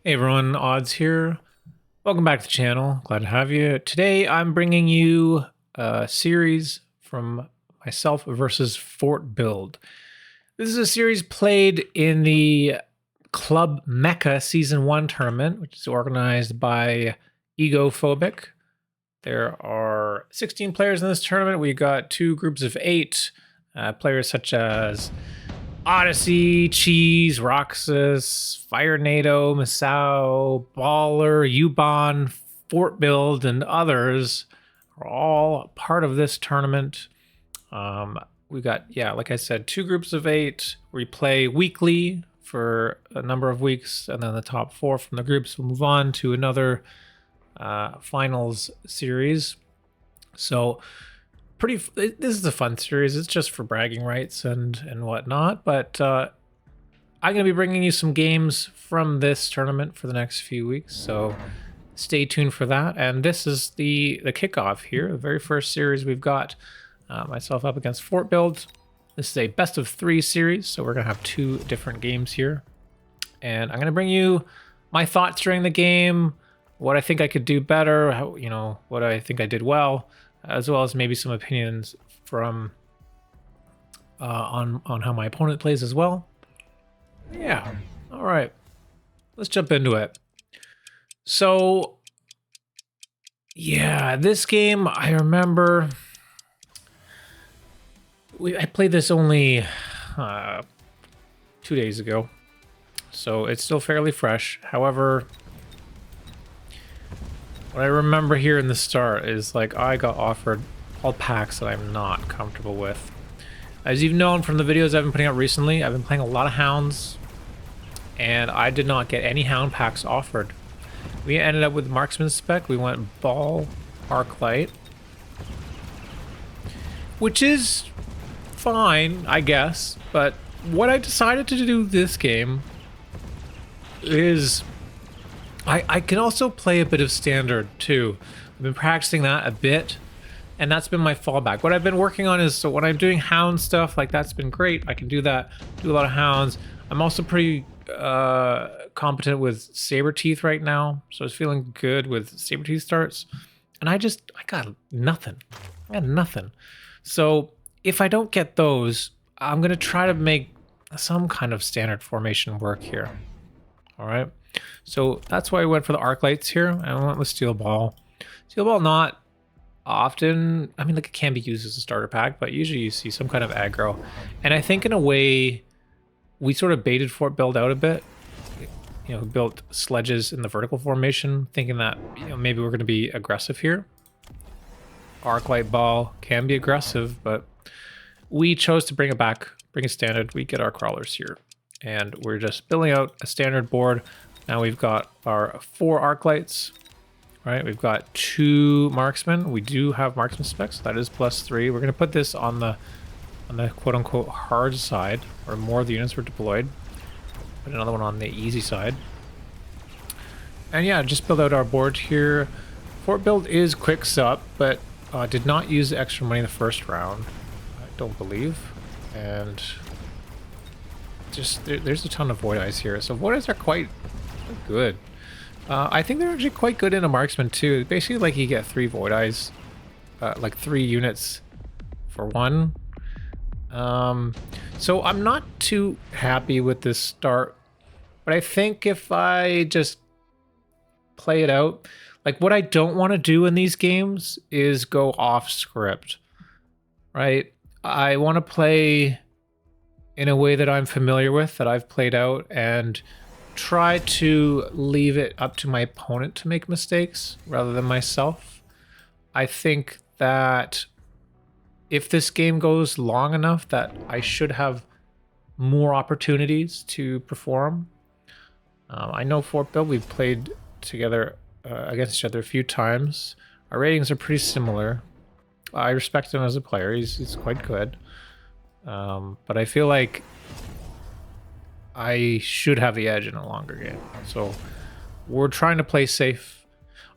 Hey everyone, Odds here. Welcome back to the channel. Glad to have you. Today I'm bringing you a series from myself versus Fort Build. This is a series played in the Club Mecha Season 1 tournament, which is organized by Egophobic. There are 16 players in this tournament. We got two groups of 8 players such as Odyssey, Cheese, Roxas, Fire NATO, Masao, Baller, Ubon, Fort Build, and others are all part of this tournament. We got, like I said, two groups of 8. We play weekly for a number of weeks, and then the top 4 from the groups will move on to another finals series. So this is a fun series. It's just for bragging rights and whatnot, but I'm going to be bringing you some games from this tournament for the next few weeks, so stay tuned for that. And this is the kickoff here, the very first series we've got. Myself up against Fort Build. This is a best of 3 series, so we're going to have 2 different games here, and I'm going to bring you my thoughts during the game, what I think I could do better, how, what I think I did well, as well as maybe some opinions from on how my opponent plays as well. Yeah, all right, let's jump into it. So, yeah, this game, I remember I played this only 2 days ago, so it's still fairly fresh. However, what I remember here in the start is like I got offered all packs that I'm not comfortable with. As you've known from the videos I've been putting out recently, I've been playing a lot of hounds, and I did not get any hound packs offered. We ended up with marksman spec. We went ball, arc light, which is fine, I guess. But what I decided to do this game is I can also play a bit of standard too. I've been practicing that a bit, and that's been my fallback. What I've been working on is, so when I'm doing hound stuff, like that's been great. I can do that, do a lot of hounds. I'm also pretty competent with saber teeth right now, so I was feeling good with saber teeth starts. And I got nothing. I got nothing. So if I don't get those, I'm gonna try to make some kind of standard formation work here. All right. So that's why I went for the arc lights here. I went with steel ball. Steel ball not often, I mean, like it can be used as a starter pack, but usually you see some kind of aggro. And I think in a way, we sort of baited Fort Build out a bit. Built sledges in the vertical formation, thinking that maybe we're going to be aggressive here. Arc light ball can be aggressive, but we chose to bring it back, bring it standard. We get our crawlers here, and we're just building out a standard board. Now we've got our 4 arc lights, right? We've got 2 marksmen. We do have marksman specs. So that is +3. We're going to put this on the quote-unquote hard side, where more of the units were deployed. Put another one on the easy side. And yeah, just build out our board here. Fort Build is quick sup, but did not use the extra money in the first round, I don't believe. And just there's a ton of void eyes here. So void eyes are quite good. I think they're actually quite good in a marksman too. Basically, like you get 3 void eyes, like 3 units for 1. So I'm not too happy with this start, but I think if I just play it out, like what I don't want to do in these games is go off script, right? I want to play in a way that I'm familiar with, that I've played out, and try to leave it up to my opponent to make mistakes rather than myself. I think that if this game goes long enough, that I should have more opportunities to perform. I know Fort Build, we've played together against each other a few times. Our ratings are pretty similar. I respect him as a player. He's quite good. But I feel like I should have the edge in a longer game. So we're trying to play safe.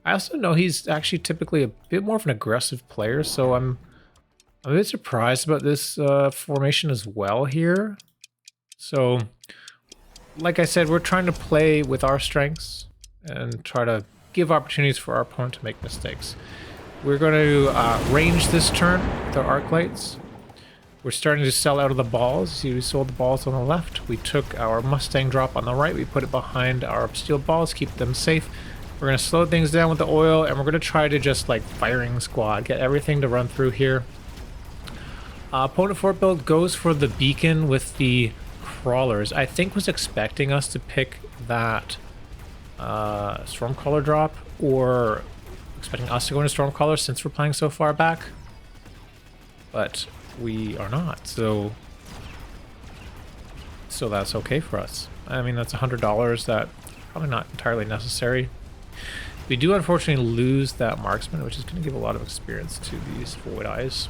I also know he's actually typically a bit more of an aggressive player, so I'm a bit surprised about this formation as well here. So like I said, we're trying to play with our strengths and try to give opportunities for our opponent to make mistakes. We're going to range this turn with our arc lights. We're starting to sell out of the balls. See, we sold the balls on the left. We took our Mustang drop on the right. We put it behind our steel balls, keep them safe. We're going to slow things down with the oil, and we're going to try to just like firing squad, get everything to run through here. Opponent fort build goes for the beacon with the crawlers. I think was expecting us to pick that Stormcaller drop, or expecting us to go into Stormcaller since we're playing so far back. But we are not, so that's okay for us. I mean, that's $100 that probably not entirely necessary. We do unfortunately lose that marksman, which is going to give a lot of experience to these Void Eyes.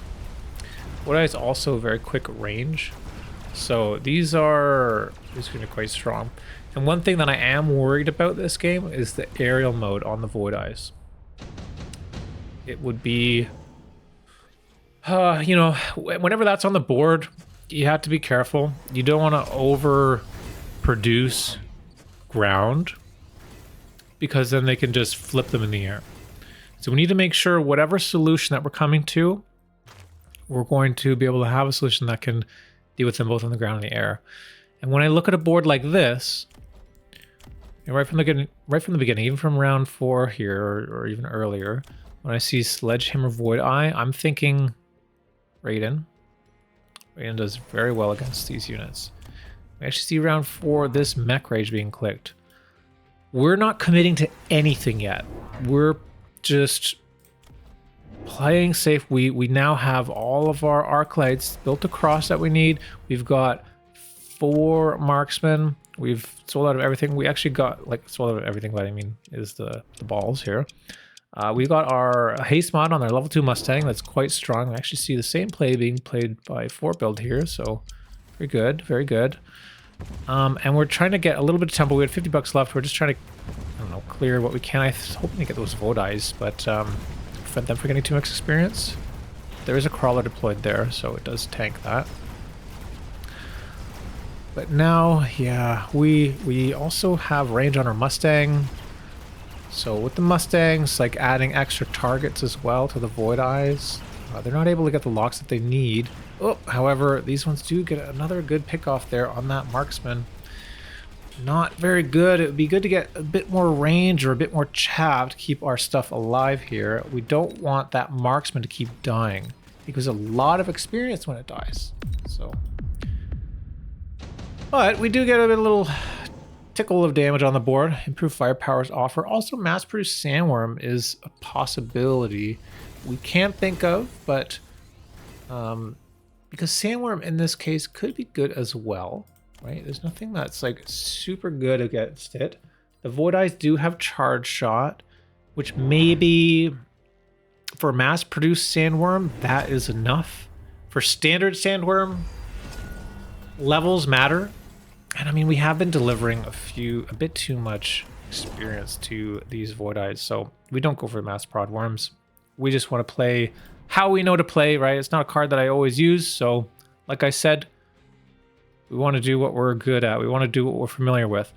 Void Eyes also very quick range, so these are going to be quite strong. And one thing that I am worried about this game is the aerial mode on the Void Eyes. It would be, you know, whenever that's on the board, you have to be careful. You don't want to overproduce ground, because then they can just flip them in the air. So we need to make sure whatever solution that we're coming to, we're going to be able to have a solution that can deal with them both on the ground and the air. And when I look at a board like this, and right from the beginning, even from round 4 here, or even earlier, when I see Sledgehammer Void Eye, I'm thinking Raiden. Raiden does very well against these units. We actually see round 4, this Mech Rage being clicked. We're not committing to anything yet. We're just playing safe. We now have all of our arc lights built across that we need. We've got 4 marksmen. We've sold out of everything. We actually got, like, sold out of everything, but I mean is the balls here. We've got our haste mod on our level 2 Mustang. That's quite strong. We actually see the same play being played by Fort Build here, so very good, very good. And we're trying to get a little bit of tempo. We had $50 left. We're just trying to, I don't know, clear what we can. I was hoping to get those Void Eyes, but prevent them from getting too much experience. There is a crawler deployed there, so it does tank that. But now, yeah, we also have range on our Mustang. So with the Mustangs, like adding extra targets as well to the Void Eyes, they're not able to get the locks that they need. Oh, however, these ones do get another good pick off there on that marksman. Not very good. It would be good to get a bit more range or a bit more chaff to keep our stuff alive here. We don't want that marksman to keep dying, because a lot of experience when it dies. So, but we do get a little tickle of damage on the board. Improved firepower's offer. Also, mass-produced sandworm is a possibility we can't think of, but because sandworm in this case could be good as well, right? There's nothing that's like super good against it. The Void Eyes do have charge shot, which maybe for mass-produced sandworm, that is enough. For standard sandworm, levels matter. And I mean, we have been delivering a bit too much experience to these Void Eyes, so we don't go for mass prod worms. We just want to play how we know to play, right? It's not a card that I always use, so like I said, we want to do what we're good at. We want to do what we're familiar with.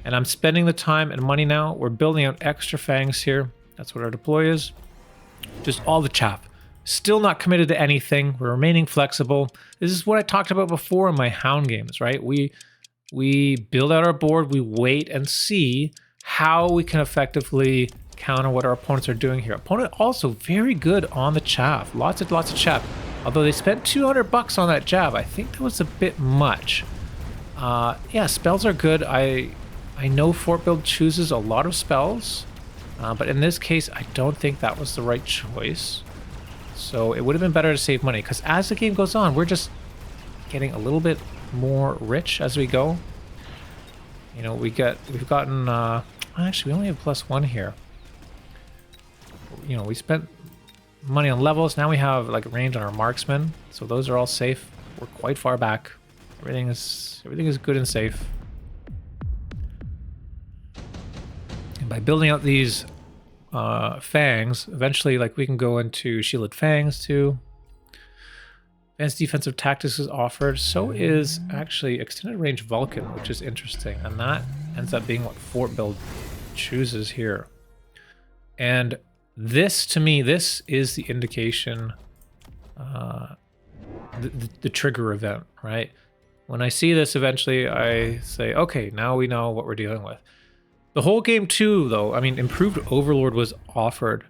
And I'm spending the time and money now. We're building out extra fangs here. That's what our deploy is. Just all the chaff. Still not committed to anything. We're remaining flexible. This is what I talked about before in my Hound games, right? We build out our board. We wait and see how we can effectively counter what our opponents are doing here. Opponent also very good on the chaff. Lots of chaff. Although they spent $200 on that jab, I think that was a bit much. Yeah, spells are good. I know Fort Build chooses a lot of spells, but in this case, I don't think that was the right choice. So it would have been better to save money, because as the game goes on, we're just getting a little bit more rich as we go. You know, we've gotten, actually we only have +1 here. You know, we spent money on levels. Now we have like range on our marksmen, so those are all safe. We're quite far back. Everything is good and safe. And by building out these fangs, eventually, like, we can go into shielded fangs too. Advanced defensive tactics is offered. So is actually extended range Vulcan, which is interesting. And that ends up being what Fort Build chooses here. And this, to me, this is the indication, the trigger event, right? When I see this, eventually I say, okay, now we know what we're dealing with. The whole game too, though, I mean, improved Overlord was offered.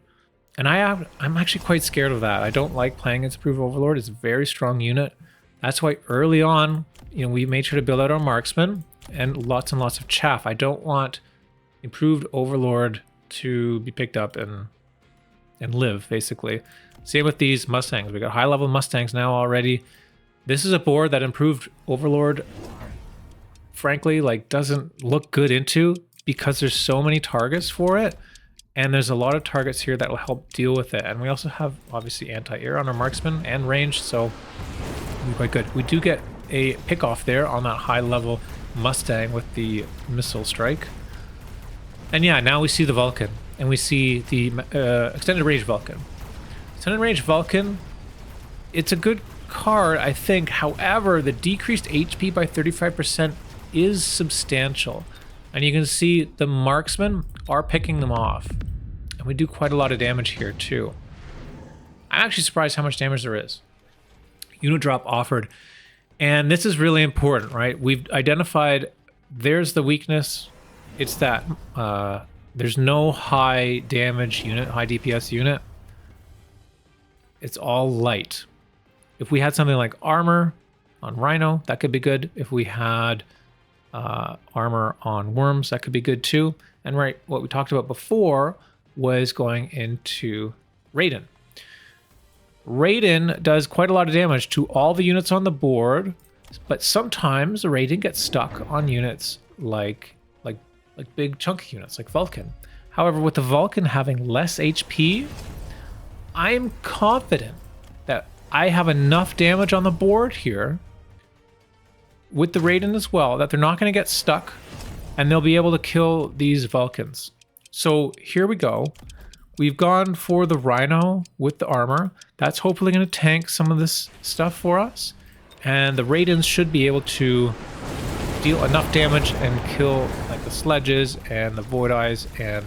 And I'm actually quite scared of that. I don't like playing against improved Overlord. It's a very strong unit. That's why early on, you know, we made sure to build out our marksman and lots of chaff. I don't want improved Overlord to be picked up and live, basically. Same with these Mustangs. We got high level Mustangs now already. This is a board that improved Overlord, frankly, like doesn't look good into because there's so many targets for it. And there's a lot of targets here that will help deal with it. And we also have, obviously, anti-air on our marksman and range, so we're quite good. We do get a pick-off there on that high-level Mustang with the missile strike. And yeah, now we see the Vulcan, and we see the extended range Vulcan. Extended range Vulcan, it's a good card, I think. However, the decreased HP by 35% is substantial. And you can see the marksmen are picking them off. And we do quite a lot of damage here too. I'm actually surprised how much damage there is. Unit drop offered. And this is really important, right? We've identified there's the weakness. It's that there's no high damage unit, high DPS unit. It's all light. If we had something like armor on Rhino, that could be good. If we had armor on worms, that could be good too. And right, what we talked about before was going into Raiden. Raiden does quite a lot of damage to all the units on the board, but sometimes Raiden gets stuck on units like big chunky units like Vulcan. However, with the Vulcan having less HP, I'm confident that I have enough damage on the board here with the Raiden as well, that they're not going to get stuck and they'll be able to kill these Vulcans. So here we go. We've gone for the Rhino with the armor. That's hopefully going to tank some of this stuff for us. And the Raidens should be able to deal enough damage and kill like the sledges and the Void Eyes and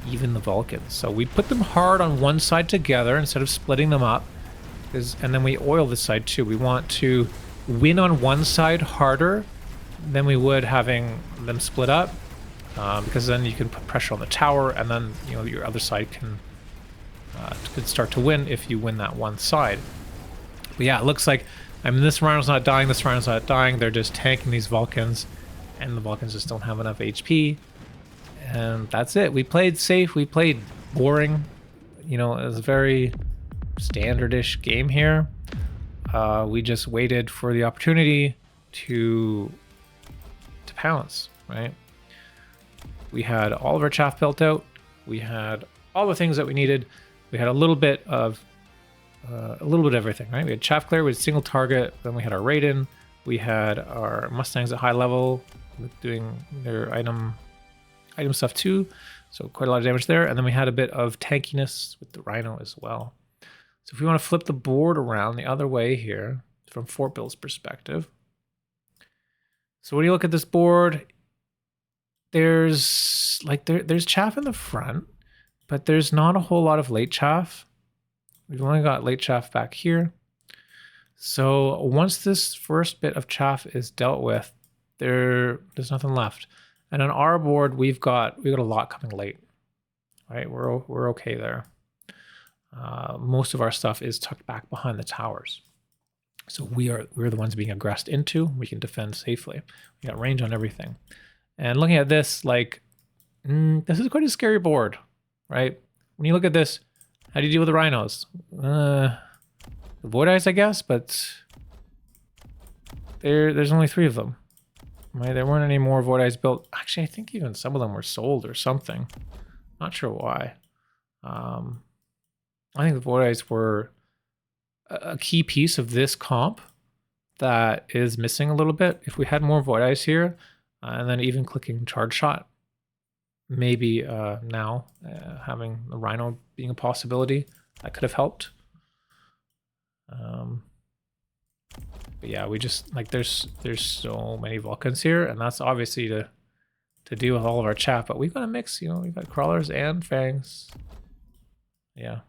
even the Vulcans. So we put them hard on one side together instead of splitting them up. And then we oil this side too. We want to win on one side harder than we would having them split up, because then you can put pressure on the tower, and then you know your other side can start to win if you win that one side. But yeah, it looks like this Rhino's not dying, this Rhino's not dying. They're just tanking these Vulcans, and the Vulcans just don't have enough HP. And that's it. We played safe. We played boring. You know, it was a very standard-ish game here. We just waited for the opportunity to pounce, right? We had all of our chaff built out. We had all the things that we needed. We had a little bit of everything, right? We had chaff clear, we had single target, then we had our Raiden, we had our Mustangs at high level doing their item stuff too, so quite a lot of damage there. And then we had a bit of tankiness with the Rhino as well. So if we want to flip the board around the other way here, from Fort Bill's perspective. So when you look at this board, there's chaff in the front, but there's not a whole lot of late chaff. We've only got late chaff back here. So once this first bit of chaff is dealt with, there's nothing left. And on our board, we've got a lot coming late. Right? We're okay there. Most of our stuff is tucked back behind the towers. So we're the ones being aggressed into. We can defend safely. We got range on everything. And looking at this, like, this is quite a scary board, right? When you look at this, how do you deal with the Rhinos? The Void Eyes, I guess, but there's only 3 of them. Right? There weren't any more Void Eyes built. Actually, I think even some of them were sold or something. Not sure why. I think the Void Eyes were a key piece of this comp that is missing a little bit. If we had more Void Eyes here, and then even clicking Charge Shot, maybe now having the Rhino being a possibility, that could have helped. But yeah, we just like there's so many Vulcans here, and that's obviously to deal with all of our chaff. But we've got a mix, you know, we've got crawlers and fangs. Yeah.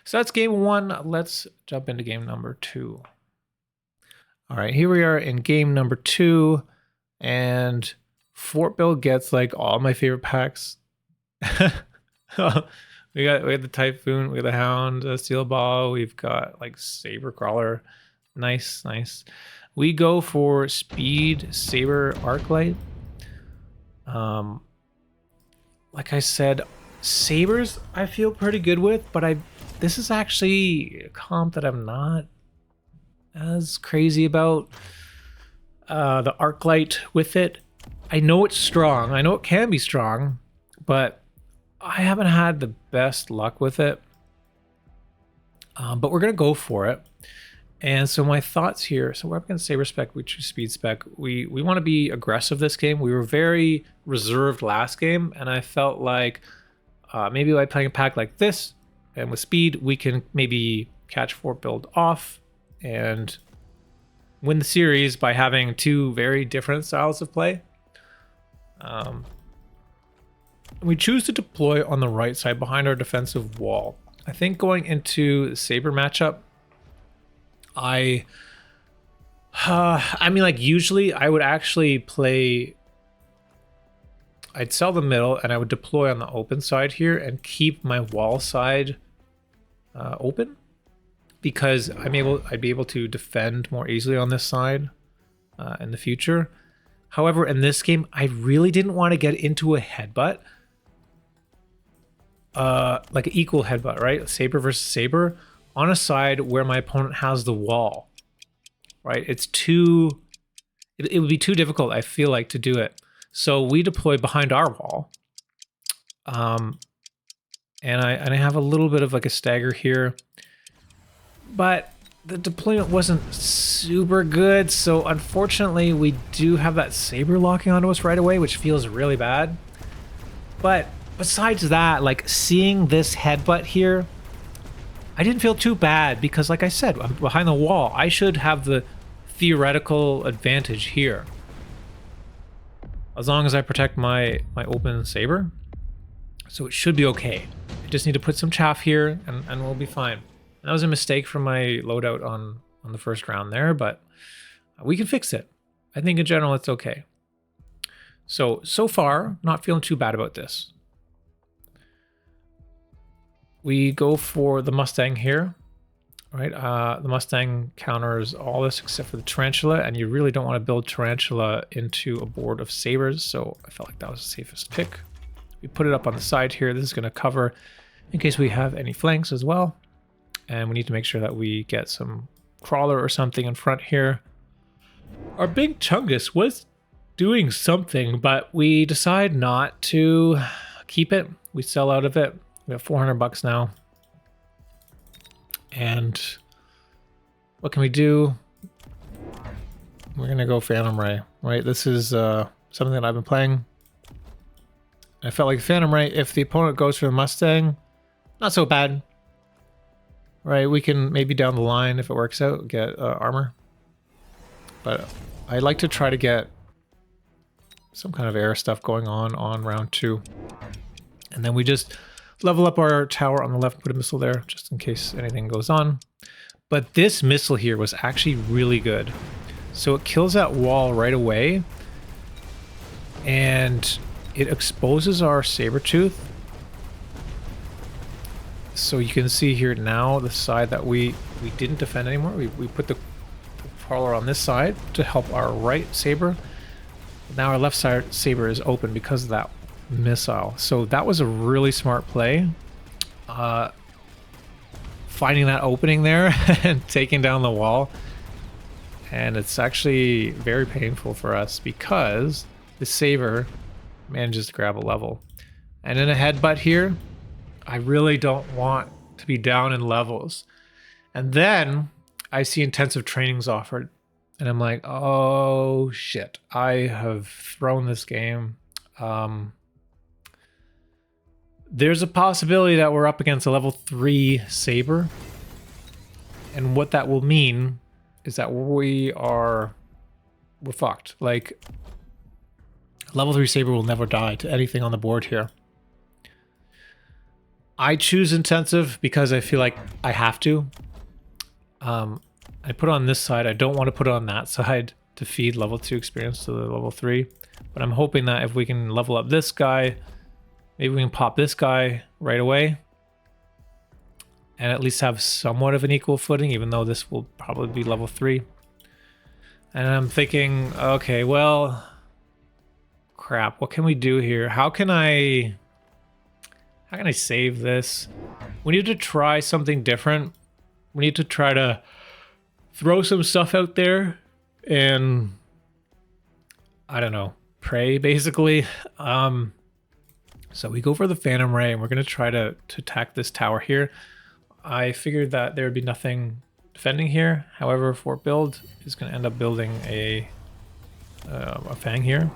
So that's game 1. Let's jump into game number 2. All right, here we are in game number 2, and Fort Bill gets like all my favorite packs. we got the Typhoon, we got the Hound, Steel Ball, we've got like Saber Crawler. Nice. We go for Speed Saber Arclight. Like I said, Sabers I feel pretty good with, but this is actually a comp that I'm not as crazy about. The Arclight with it, I know it's strong, I know it can be strong, but I haven't had the best luck with it. But we're gonna go for it. And so my thoughts here, so we're up against Saber Spec, we choose Speed Spec. We want to be aggressive this game. We were very reserved last game, and I felt like maybe by playing a pack like this, and with Speed, we can maybe catch Fort Build off and win the series by having 2 very different styles of play. We choose to deploy on the right side behind our defensive wall. I think going into the Saber matchup, I mean, like usually I would actually play, I'd sell the middle and I would deploy on the open side here and keep my wall side open, because I'd be able to defend more easily on this side in the future. However, in this game, I really didn't want to get into a headbutt, like an equal headbutt, right? Saber versus Saber on a side where my opponent has the wall, right? It would be too difficult, I feel like, to do it. So we deploy behind our wall. And I have a little bit of like a stagger here, but the deployment wasn't super good. So unfortunately, we do have that Saber locking onto us right away, which feels really bad. But besides that, like seeing this headbutt here, I didn't feel too bad because, like I said, I'm behind the wall. I should have the theoretical advantage here, as long as I protect my open Saber. So it should be okay. I just need to put some chaff here, and we'll be fine. And that was a mistake from my loadout on the first round there, but we can fix it. I think in general it's okay. So far, not feeling too bad about this. We go for the Mustang here, right? The Mustang counters all this except for the Tarantula, and you really don't want to build Tarantula into a board of Sabers, so I felt like that was the safest pick. We put it up on the side here. This is going to cover in case we have any flanks as well, and we need to make sure that we get some crawler or something in front here. Our big Chungus was doing something, but we decide not to keep it. We sell out of it. We have 400 bucks now. And what can we do? We're going to go Phantom Ray, right? This is something that I've been playing. I felt like Phantom Ray, if the opponent goes for the Mustang, not so bad. Right, we can maybe down the line, if it works out, get armor. But I like to try to get some kind of air stuff going on round 2. And then we just level up our tower on the left, put a missile there, just in case anything goes on. But this missile here was actually really good. So it kills that wall right away, and it exposes our Sabertooth. So you can see here now the side that we didn't defend anymore. We put the crawler on this side to help our right Saber. Now our left side Saber is open because of that missile. So that was a really smart play. Finding that opening there and taking down the wall. And it's actually very painful for us because the Saber manages to grab a level. And in a headbutt here, I really don't want to be down in levels. And then I see intensive trainings offered. And I'm like, oh shit, I have thrown this game. There's a possibility that we're up against a level 3 Saber. And what that will mean is that we're fucked. Like, level 3 Saber will never die to anything on the board here. I choose intensive because I feel like I have to. I put it on this side. I don't want to put it on that side to feed level 2 experience to the level 3. But I'm hoping that if we can level up this guy, maybe we can pop this guy right away. And at least have somewhat of an equal footing, even though this will probably be level 3. And I'm thinking, okay, well, crap, what can we do here? How can I save this? We need to try something different. We need to try to throw some stuff out there and, I don't know, pray, basically. So we go for the Phantom Ray, and we're going to try to attack this tower here. I figured that there would be nothing defending here. However, Fort Build is going to end up building a Fang here,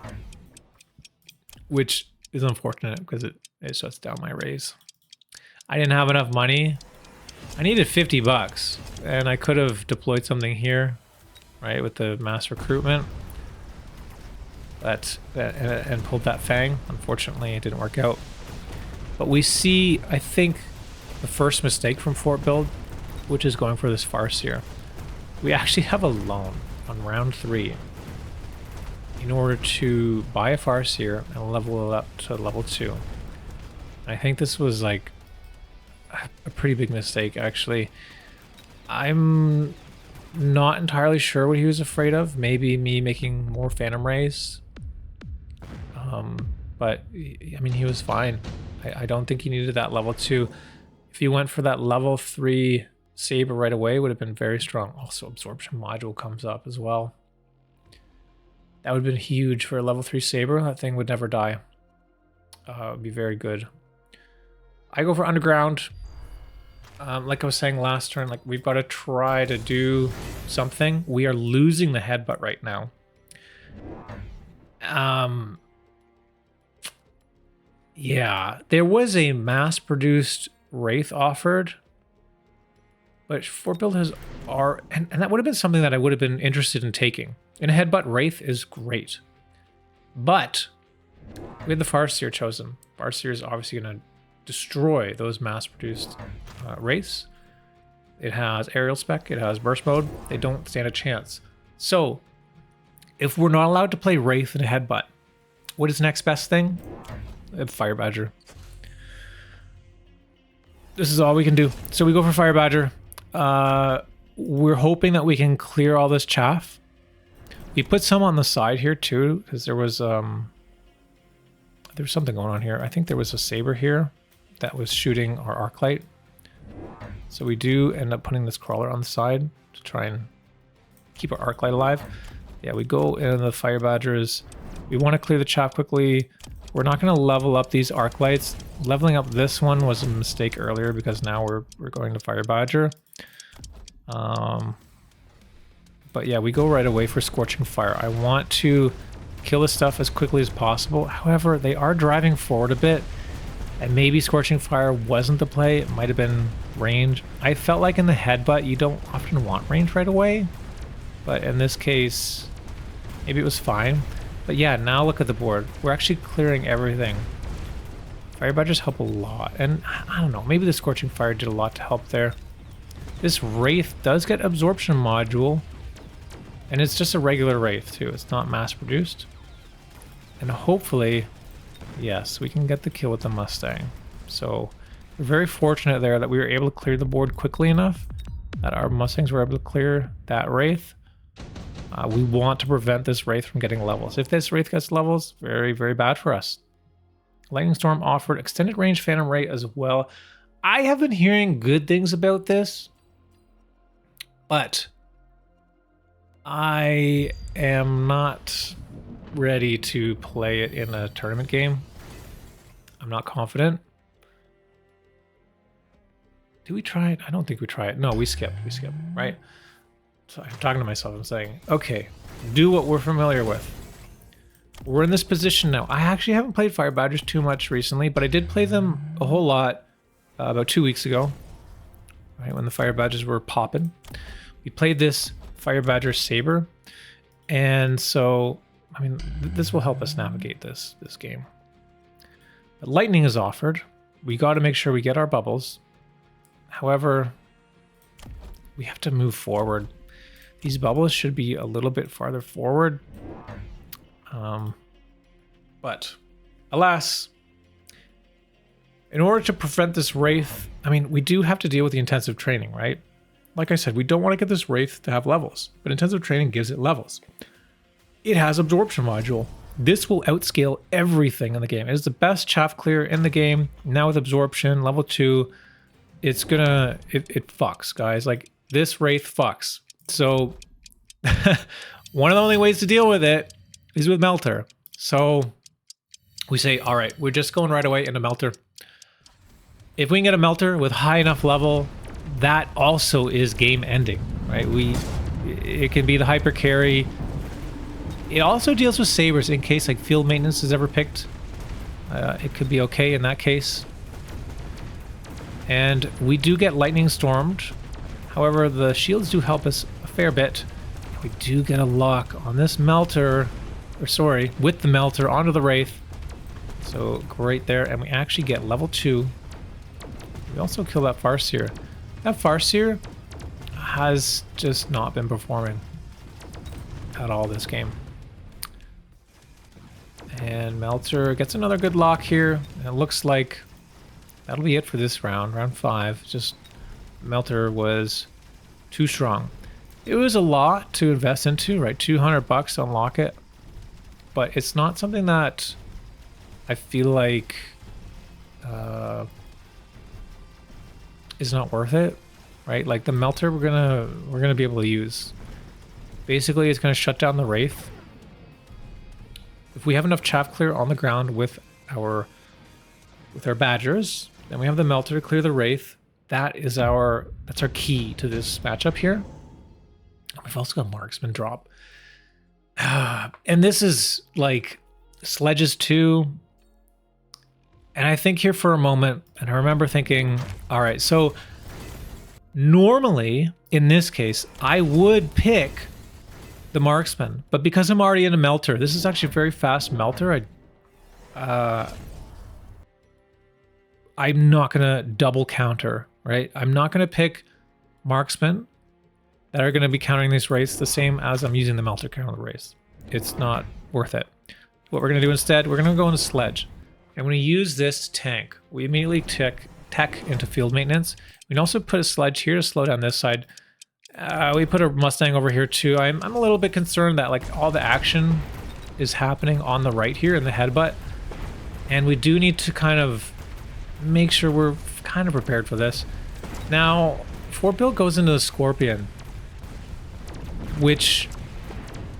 which is unfortunate because it shuts down my raise. I didn't have enough money. I needed 50 bucks, and I could have deployed something here, right, with the mass recruitment. And pulled that Fang. Unfortunately, it didn't work out. But we see, I think, the first mistake from Fort Build, which is going for this Farseer. We actually have a loan on round 3 in order to buy a Farseer and level it up to level 2. I think this was like a pretty big mistake, actually. I'm not entirely sure what he was afraid of. Maybe me making more Phantom Rays. But I mean, he was fine. I don't think he needed that level 2. If he went for that level 3 Saber right away, it would have been very strong. Also, Absorption Module comes up as well. That would have been huge for a level 3 Saber. That thing would never die. It would be very good. I go for Underground. Like I was saying last turn, like, we've got to try to do something. We are losing the headbutt right now. Yeah, there was a mass-produced Wraith offered, but Fort Build has and that would have been something that I would have been interested in taking. And a headbutt Wraith is great, but we had the Farseer chosen. Farseer is obviously going to destroy those mass-produced Wraiths. It has aerial spec, it has burst mode. They don't stand a chance. So if we're not allowed to play Wraith and a headbutt, what is the next best thing? Fire Badger. This is all we can do. So we go for Fire Badger. We're hoping that we can clear all this chaff. We put some on the side here too, because there was something going on here. I think there was a Saber here that was shooting our arc light. So we do end up putting this crawler on the side to try and keep our arc light alive. Yeah, we go in the Fire Badgers. We want to clear the chaff quickly. We're not going to level up these arc lights. Leveling up this one was a mistake earlier because now we're going to Fire Badger. But yeah, we go right away for Scorching Fire. I want to kill this stuff as quickly as possible. However, they are driving forward a bit, and maybe Scorching Fire wasn't the play. It might have been range. I felt like in the headbutt, you don't often want range right away, but in this case, maybe it was fine. But yeah, now look at the board. We're actually clearing everything. Fire Badgers help a lot. And I don't know, maybe the Scorching Fire did a lot to help there. This Wraith does get Absorption Module. And it's just a regular Wraith too. It's not mass produced. And hopefully, yes, we can get the kill with the Mustang. So we're very fortunate there that we were able to clear the board quickly enough that our Mustangs were able to clear that Wraith. We want to prevent this Wraith from getting levels. If this Wraith gets levels, very, very bad for us. Lightning Storm offered extended range Phantom Ray as well. I have been hearing good things about this, but I am not ready to play it in a tournament game. I'm not confident. Do we try it? I don't think we try it. No, we skip, right? So I'm talking to myself. I'm saying, okay, do what we're familiar with. We're in this position now. I actually haven't played Fire Badgers too much recently, but I did play them a whole lot about 2 weeks ago, right, when the Fire Badgers were popping. We played this Fire Badger Saber. And so, I mean, this will help us navigate this game. But lightning is offered. We got to make sure we get our bubbles. However, we have to move forward. These bubbles should be a little bit farther forward. But alas, in order to prevent this Wraith, I mean, we do have to deal with the intensive training, right? Like I said, we don't want to get this Wraith to have levels, but intensive training gives it levels. It has absorption module. This will outscale everything in the game. It is the best chaff clear in the game. Now with absorption, level 2, it's gonna, it fucks, guys. Like, this Wraith fucks. So, one of the only ways to deal with it is with Melter. So, we say, all right, we're just going right away into Melter. If we can get a Melter with high enough level, that also is game ending, right? It can be the hyper carry. It also deals with sabers in case like field maintenance is ever picked. It could be okay in that case. And we do get lightning stormed. However, the shields do help us a fair bit. We do get a lock on this Melter, or sorry, with the Melter onto the Wraith. So great there, and we actually get level 2. We also kill that Farseer. That Farseer has just not been performing at all this game. And Melter gets another good lock here. And it looks like that'll be it for this round, round 5. Just Melter was too strong. It was a lot to invest into, right? $200 to unlock it. But it's not something that I feel like is not worth it, right? Like the Melter we're gonna be able to use. Basically, it's gonna shut down the Wraith. If we have enough chaff clear on the ground with our Badgers, then we have the Melter to clear the Wraith. That's our key to this matchup here. We've also got Marksman drop. And this is like Sledges 2. And I think here for a moment, and I remember thinking, all right, so normally in this case, I would pick the Marksman, but because I'm already in a Melter, this is actually a very fast Melter. I'm not gonna double counter, right? I'm not gonna pick Marksman that are gonna be countering these Wraiths the same as I'm using the Melter counter the Wraiths. It's not worth it. What we're gonna do instead, we're gonna go into Sledge. And when we use this tank, we immediately tech into field maintenance. We can also put a Sledge here to slow down this side. We put a Mustang over here too. I'm a little bit concerned that like all the action is happening on the right here in the headbutt. And we do need to kind of make sure we're kind of prepared for this. Now, Fort Bill goes into the Scorpion, which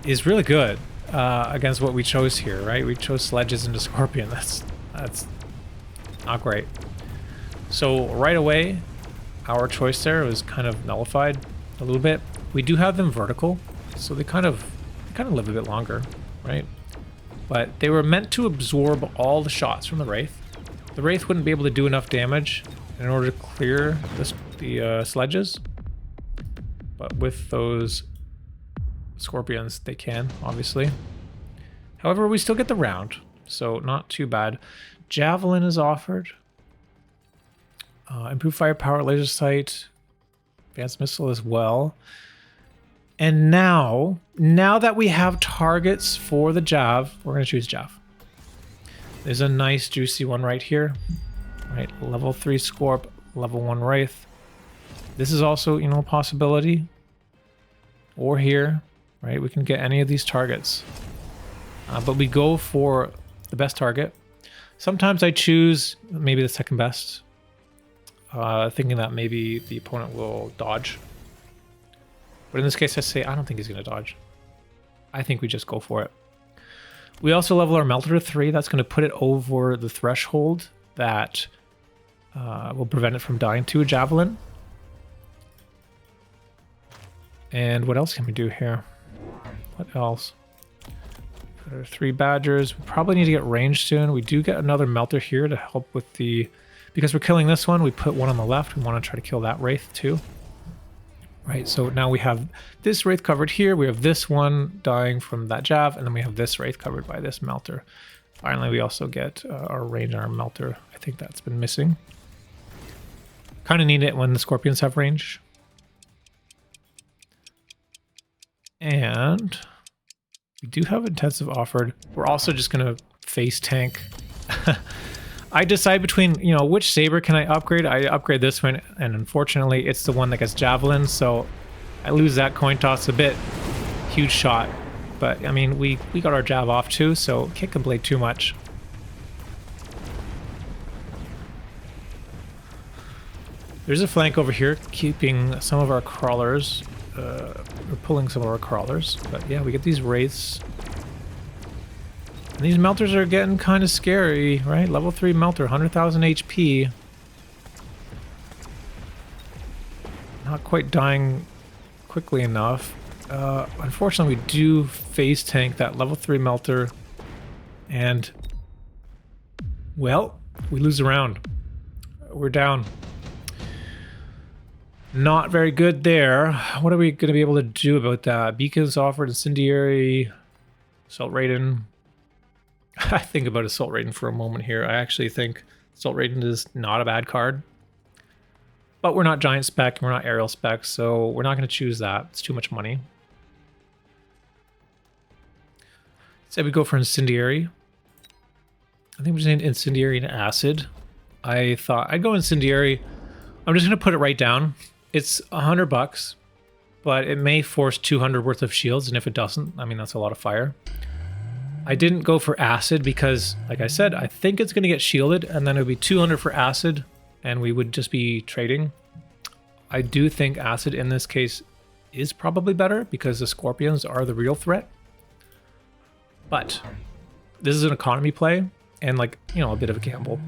is really good against what we chose here, right? We chose Sledges into Scorpion. That's not great. So right away, our choice there was kind of nullified a little bit. We do have them vertical, so they kind of live a bit longer, right? But they were meant to absorb all the shots from the Wraith. The Wraith wouldn't be able to do enough damage in order to clear the Sledges. But with those Scorpions, they can, obviously. However, we still get the round, so not too bad. Javelin is offered. Improved firepower, laser sight, advanced missile as well. And now that we have targets for the Jav, we're going to choose Jav. There's a nice juicy one right here. Right, level 3 Scorp, level 1 Wraith. This is also, you know, a possibility. Or here, right? We can get any of these targets. But we go for the best target. Sometimes I choose maybe the second best. Thinking that maybe the opponent will dodge. But in this case, I say, I don't think he's going to dodge. I think we just go for it. We also level our Melter to 3. That's going to put it over the threshold that will prevent it from dying to a Javelin. And what else can we do here? What else? Put our 3 Badgers. We probably need to get range soon. We do get another Melter here to help with the... Because we're killing this one, we put one on the left. We want to try to kill that Wraith too. Right, so now we have this wraith covered here, we have this one dying from that jav, and then we have this wraith covered by this melter. Finally, we also get our range on our melter. I think that's been missing. Kind of need it when the scorpions have range. And we do have intensive offered. We're also just going to face tank. I decide between, you know, which saber can I upgrade? I upgrade this one, and unfortunately it's the one that gets javelin, so I lose that coin toss a bit. Huge shot. But, I mean, we got our jab off too, so can't complain too much. There's a flank over here, keeping some of our crawlers, or pulling some of our crawlers. But yeah, we get these wraiths. And these melters are getting kind of scary, right? Level 3 melter, 100,000 HP. Not quite dying quickly enough. Unfortunately, we do phase tank that level 3 melter. And, well, we lose a round. We're down. Not very good there. What are we going to be able to do about that? Beacons offered, incendiary, assault raiden. I think about assault raiden for a moment here. I actually think assault raiden is not a bad card. But we're not giant spec, and we're not aerial spec, so we're not going to choose that. It's too much money. Say we go for incendiary. I think we're just going to incendiary and acid. I thought I'd go incendiary. I'm just going to put it right down. It's $100, but it may force 200 worth of shields, and if it doesn't, I mean, that's a lot of fire. I didn't go for acid because, like I said, I think it's going to get shielded, and then it would be 200 for acid, and we would just be trading. I do think acid in this case is probably better because the scorpions are the real threat. But this is an economy play, and like, you know, a bit of a gamble.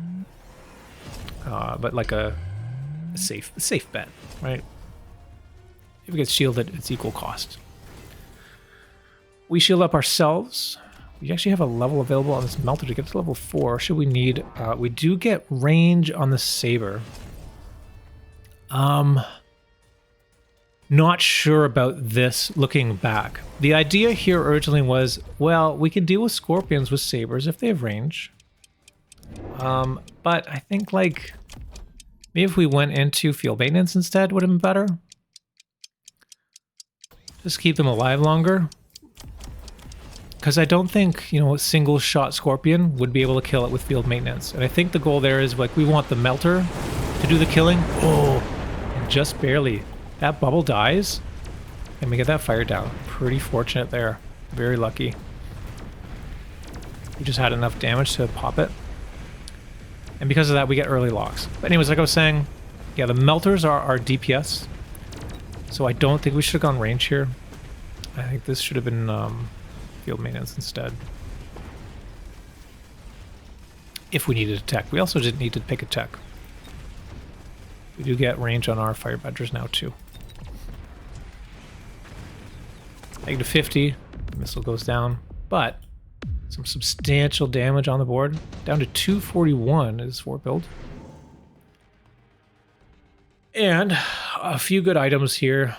But like a safe bet, right? If it gets shielded, it's equal cost. We shield up ourselves. We actually have a level available on this melter to get to level 4. Should we need... we do get range on the saber. Not sure about this looking back. The idea here originally was, well, we can deal with scorpions with sabers if they have range. But I think, like, maybe if we went into field maintenance instead would have been better. Just keep them alive longer. Because I don't think, you know, a single shot scorpion would be able to kill it with field maintenance. And I think the goal there is, like, we want the melter to do the killing. Oh, and just barely. That bubble dies, and we get that fire down. Pretty fortunate there. Very lucky. We just had enough damage to pop it. And because of that, we get early locks. But anyways, like I was saying, yeah, the melters are our DPS. So I don't think we should have gone range here. I think this should have been field maintenance instead. If we needed a tech. We also didn't need to pick a tech. We do get range on our fire badgers now too. Negative 50. The missile goes down. But some substantial damage on the board. Down to 241 is fort build. And a few good items here.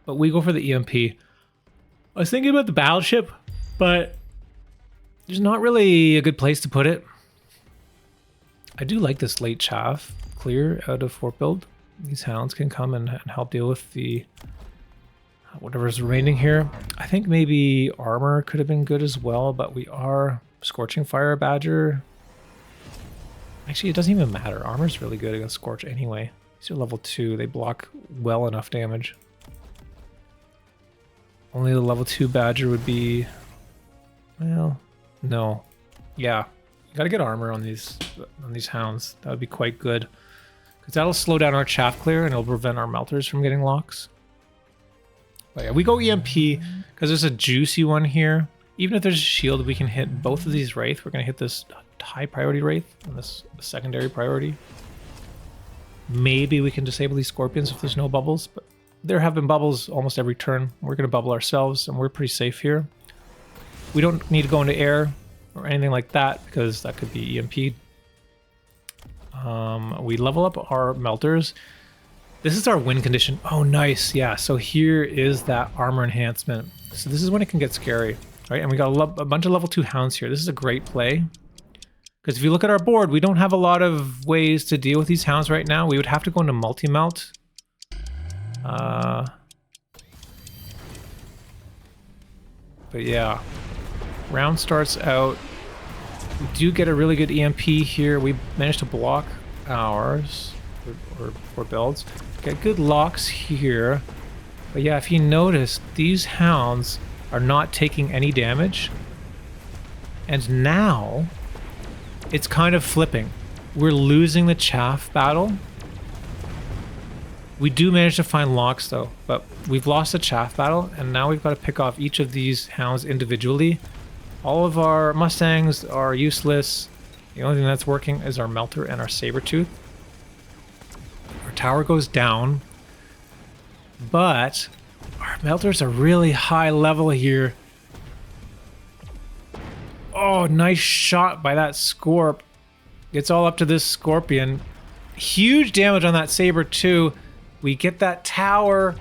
But we go for the EMP. I was thinking about the battleship, but there's not really a good place to put it. I do like this late chaff clear out of fort build. These hounds can come and help deal with the whatever's remaining here. I think maybe armor could have been good as well, but we are scorching fire badger. Actually, it doesn't even matter. Armor's really good against scorch anyway. These are level 2. They block well enough damage. Only the level 2 badger would be... Well, no. Yeah, you gotta get armor on these hounds. That would be quite good. Because that'll slow down our chaff clear and it'll prevent our melters from getting locks. But yeah, we go EMP because there's a juicy one here. Even if there's a shield, we can hit both of these wraith. We're gonna hit this high priority wraith and this secondary priority. Maybe we can disable these scorpions if there's no bubbles, but there have been bubbles almost every turn. We're going to bubble ourselves, and we're pretty safe here. We don't need to go into air or anything like that, because that could be EMP'd. We level up our melters. This is our win condition. Oh, nice. Yeah, so here is that armor enhancement. So this is when it can get scary, right? And we got a bunch of level 2 hounds here. This is a great play. Because if you look at our board, we don't have a lot of ways to deal with these hounds right now. We would have to go into multi-melt. But yeah, round starts out. We do get a really good EMP here. We managed to block ours, or builds. Get good locks here. But yeah, if you notice, these hounds are not taking any damage. And now, it's kind of flipping. We're losing the chaff battle. We do manage to find locks though, but we've lost the chaff battle, and now we've got to pick off each of these hounds individually. All of our Mustangs are useless. The only thing that's working is our Melter and our Sabertooth. Our tower goes down, but our Melter's a really high level here. Oh, nice shot by that Scorp. It's all up to this Scorpion. Huge damage on that Saber too. We get that tower,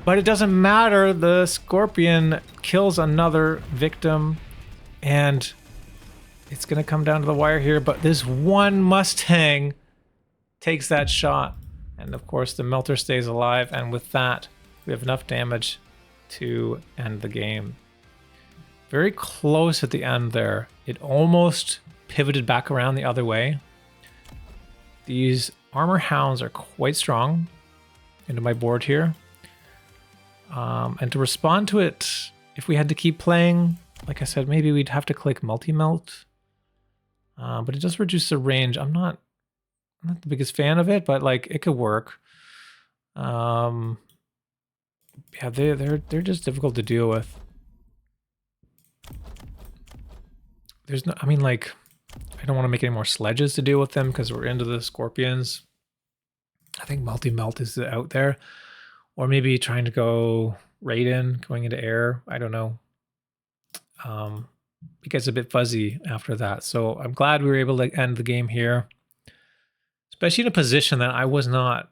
but it doesn't matter. The Scorpion kills another victim, and it's going to come down to the wire here, but this one Mustang takes that shot. And of course, the Melter stays alive, and with that, we have enough damage to end the game. Very close at the end there. It almost pivoted back around the other way. These armor hounds are quite strong into my board here. And to respond to it, if we had to keep playing, like I said, maybe we'd have to click multi-melt. But it does reduce the range. I'm not the biggest fan of it, but like it could work. Yeah, they're just difficult to deal with. There's no, I mean, like, I don't want to make any more sledges to deal with them because we're into the Scorpions. I think multi-melt is out there. Or maybe trying to go Raiden, going into air. I don't know. It gets a bit fuzzy after that. So I'm glad we were able to end the game here. Especially in a position that I was not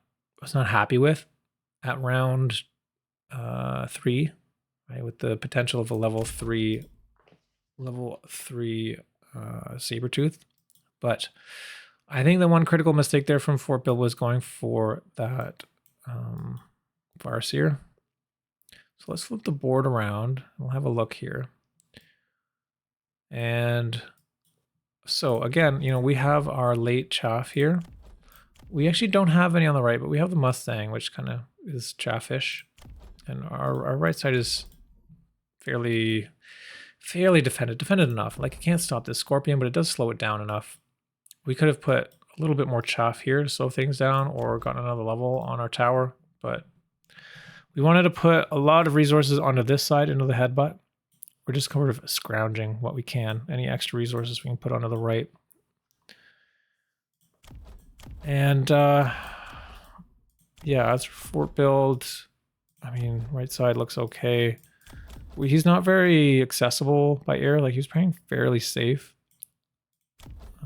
happy with at round 3, right? With the potential of a level 3 Sabertooth. But I think the one critical mistake there from Fort Bill was going for that Farseer. So let's flip the board around. We'll have a look here. And so again, you know, we have our late chaff here. We actually don't have any on the right, but we have the Mustang, which kind of is chaffish. And our right side is fairly defended enough. Like, it can't stop this Scorpion, but it does slow it down enough. We could have put a little bit more chaff here to slow things down, or gotten another level on our tower, but we wanted to put a lot of resources onto this side, into the headbutt. We're just kind of scrounging what we can, any extra resources we can put onto the right. And yeah, as for fort build, I mean, right side looks okay. He's not very accessible by air. Like, he was playing fairly safe.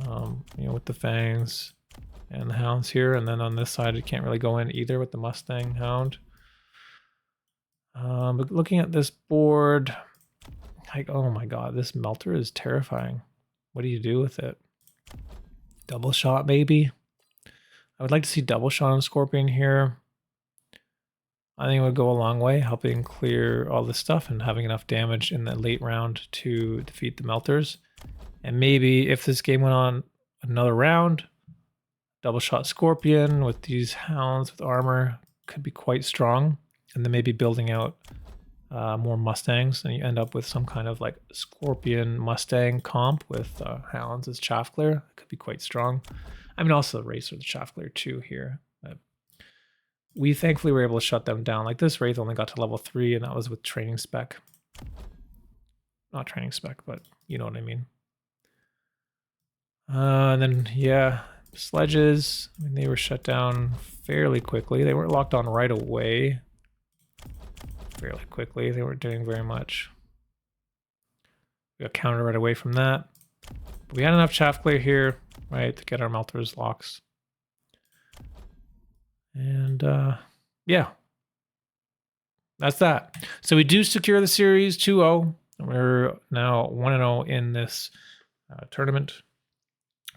You know, with the fangs and the hounds here, and then on this side, it can't really go in either with the Mustang hound. But looking at this board, like, oh my god, this Melter is terrifying. What do you do with it? Double shot, maybe? I would like to see double shot on Scorpion here. I think it would go a long way, helping clear all this stuff and having enough damage in the late round to defeat the Melters. And maybe if this game went on another round, double shot Scorpion with these hounds with armor could be quite strong. And then maybe building out more Mustangs, and you end up with some kind of like Scorpion Mustang comp with hounds as chaff clear. It could be quite strong. I mean, also the Wraiths are the chaff clear too here. But we thankfully were able to shut them down. Like, this Wraith only got to level 3, and that was with training spec. Not training spec, but you know what I mean. And then, yeah, sledges, I mean, they were shut down fairly quickly. They weren't locked on right away. Fairly quickly. They weren't doing very much. We got countered right away from that. But we had enough chaff clear here, right, to get our Melter's locks. And yeah, that's that. So we do secure the series 2-0. We're now 1-0 in this tournament.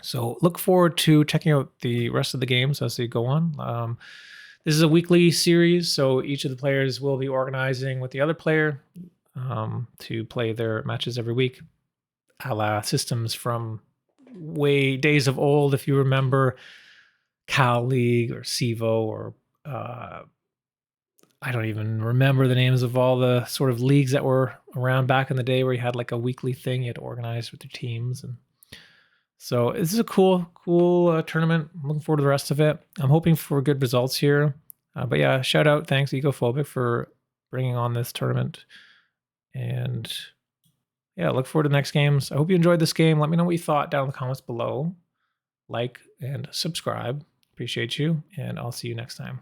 So look forward to checking out the rest of the games as they go on. This is a weekly series, so each of the players will be organizing with the other player to play their matches every week, a la systems from way days of old. If you remember Cal League or Civo or I don't even remember the names of all the sort of leagues that were around back in the day where you had like a weekly thing you had to organize with your teams. And so this is a cool tournament. I'm looking forward to the rest of it. I'm hoping for good results here. But yeah, shout out, thanks Ecophobic for bringing on this tournament. And yeah, look forward to the next games. I hope you enjoyed this game. Let me know what you thought down in the comments below. Like and subscribe. Appreciate you, and I'll see you next time.